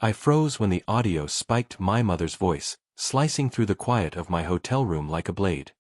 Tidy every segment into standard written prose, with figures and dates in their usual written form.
I froze when the audio spiked my mother's voice, slicing through the quiet of my hotel room like a blade.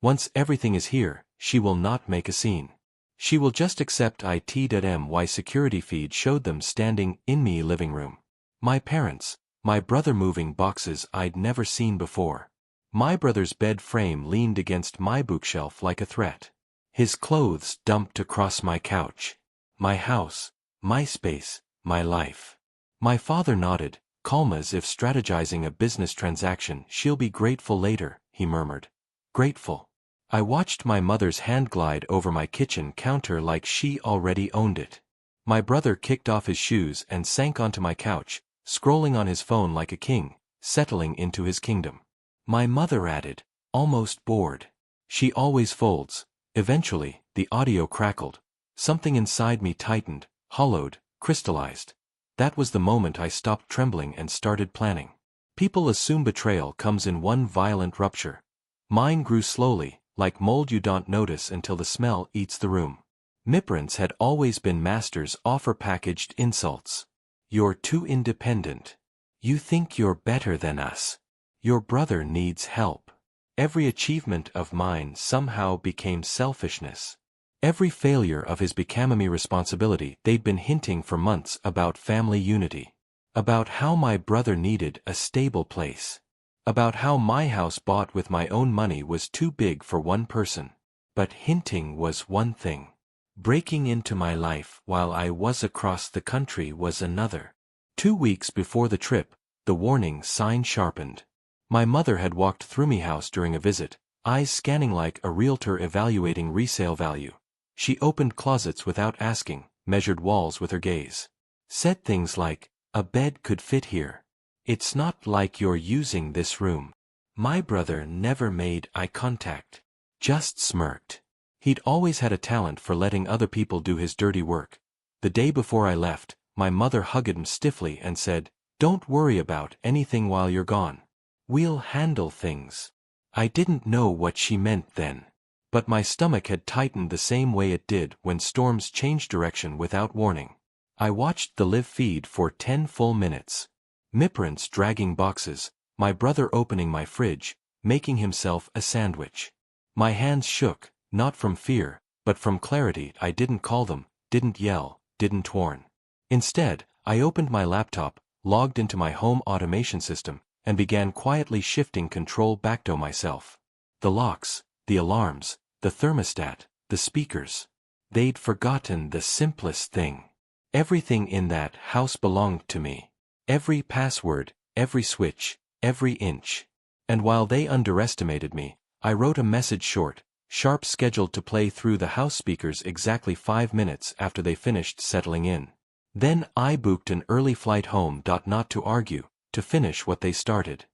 Once everything is here, she will not make a scene. She will just accept it.my security feed showed them standing in me living room. My parents, my brother moving boxes I'd never seen before. My brother's bed frame leaned against my bookshelf like a threat. His clothes dumped across my couch. My house, my space, my life. My father nodded, calm as if strategizing a business transaction. She'll be grateful later, he murmured. Grateful. I watched my mother's hand glide over my kitchen counter like she already owned it. My brother kicked off his shoes and sank onto my couch, scrolling on his phone like a king, settling into his kingdom. My mother added, almost bored. She always folds. Eventually, the audio crackled. Something inside me tightened, hollowed, crystallized. That was the moment I stopped trembling and started planning. People assume betrayal comes in one violent rupture. Mine grew slowly, like mold you don't notice until the smell eats the room. Migrants had always been masters of packaged insults. You're too independent. You think you're better than us. Your brother needs help. Every achievement of mine somehow became selfishness. Every failure of his became a responsibility. They'd been hinting for months about family unity. About how my brother needed a stable place. About how my house bought with my own money was too big for one person. But hinting was one thing. Breaking into my life while I was across the country was another. 2 weeks before the trip, the warning sign sharpened. My mother had walked through me house during a visit, eyes scanning like a realtor evaluating resale value. She opened closets without asking, measured walls with her gaze. Said things like, a bed could fit here. It's not like you're using this room. My brother never made eye contact. Just smirked. He'd always had a talent for letting other people do his dirty work. The day before I left, my mother hugged him stiffly and said, don't worry about anything while you're gone. We'll handle things. I didn't know what she meant then. But my stomach had tightened the same way it did when storms changed direction without warning. I watched the live feed for 10 full minutes. Migrants dragging boxes, my brother opening my fridge, making himself a sandwich. My hands shook, not from fear, but from clarity. I didn't call them, didn't yell, didn't warn. Instead, I opened my laptop, logged into my home automation system, and began quietly shifting control back to myself. The locks, the alarms, the thermostat, the speakers. They'd forgotten the simplest thing. Everything in that house belonged to me. Every password, every switch, every inch. And while they underestimated me, I wrote a message short, sharp, scheduled to play through the house speakers exactly 5 minutes after they finished settling in. Then I booked an early flight home. Not to argue, to finish what they started.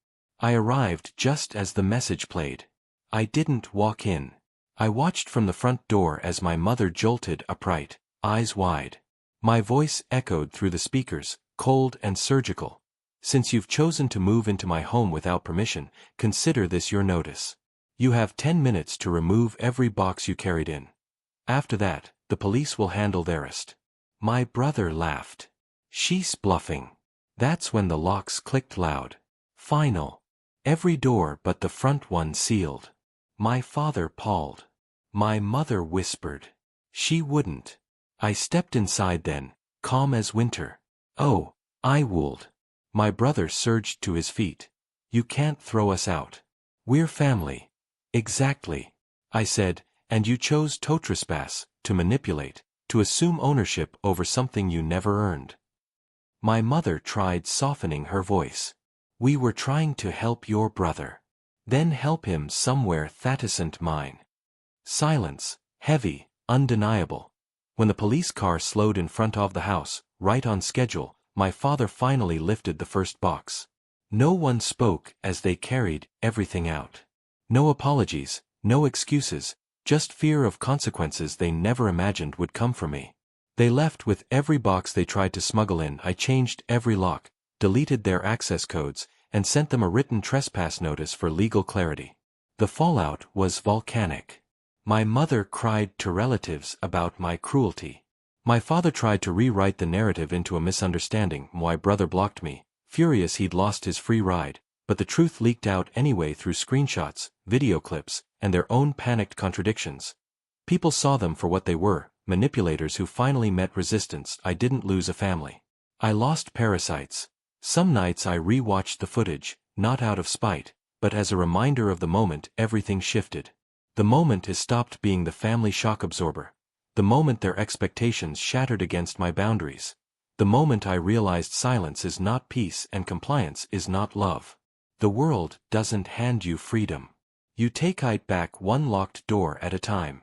I arrived just as the message played. I didn't walk in. I watched from the front door as my mother jolted upright, eyes wide. My voice echoed through the speakers, cold and surgical. Since you've chosen to move into my home without permission, consider this your notice. You have 10 minutes to remove every box you carried in. After that, the police will handle the rest. My brother laughed. She's bluffing. That's when the locks clicked loud. Final. Every door but the front one sealed. My father pawed. My mother whispered. She wouldn't. I stepped inside then, calm as winter. Oh, I wooled. My brother surged to his feet. You can't throw us out. We're family. Exactly. I said, and you chose to trespass, to manipulate, to assume ownership over something you never earned. My mother tried softening her voice. We were trying to help your brother. Then help him somewhere that isn't mine. Silence, heavy, undeniable. When the police car slowed in front of the house, right on schedule, my father finally lifted the first box. No one spoke as they carried everything out. No apologies, no excuses, just fear of consequences they never imagined would come for me. They left with every box they tried to smuggle in. I changed every lock, deleted their access codes, and sent them a written trespass notice for legal clarity. The fallout was volcanic. My mother cried to relatives about my cruelty. My father tried to rewrite the narrative into a misunderstanding. My brother blocked me, furious he'd lost his free ride, but the truth leaked out anyway through screenshots, video clips, and their own panicked contradictions. People saw them for what they were, manipulators who finally met resistance. I didn't lose a family. I lost parasites. Some nights I re-watched the footage, not out of spite, but as a reminder of the moment everything shifted. The moment is stopped being the family shock absorber. The moment their expectations shattered against my boundaries. The moment I realized silence is not peace and compliance is not love. The world doesn't hand you freedom. You take it back one locked door at a time.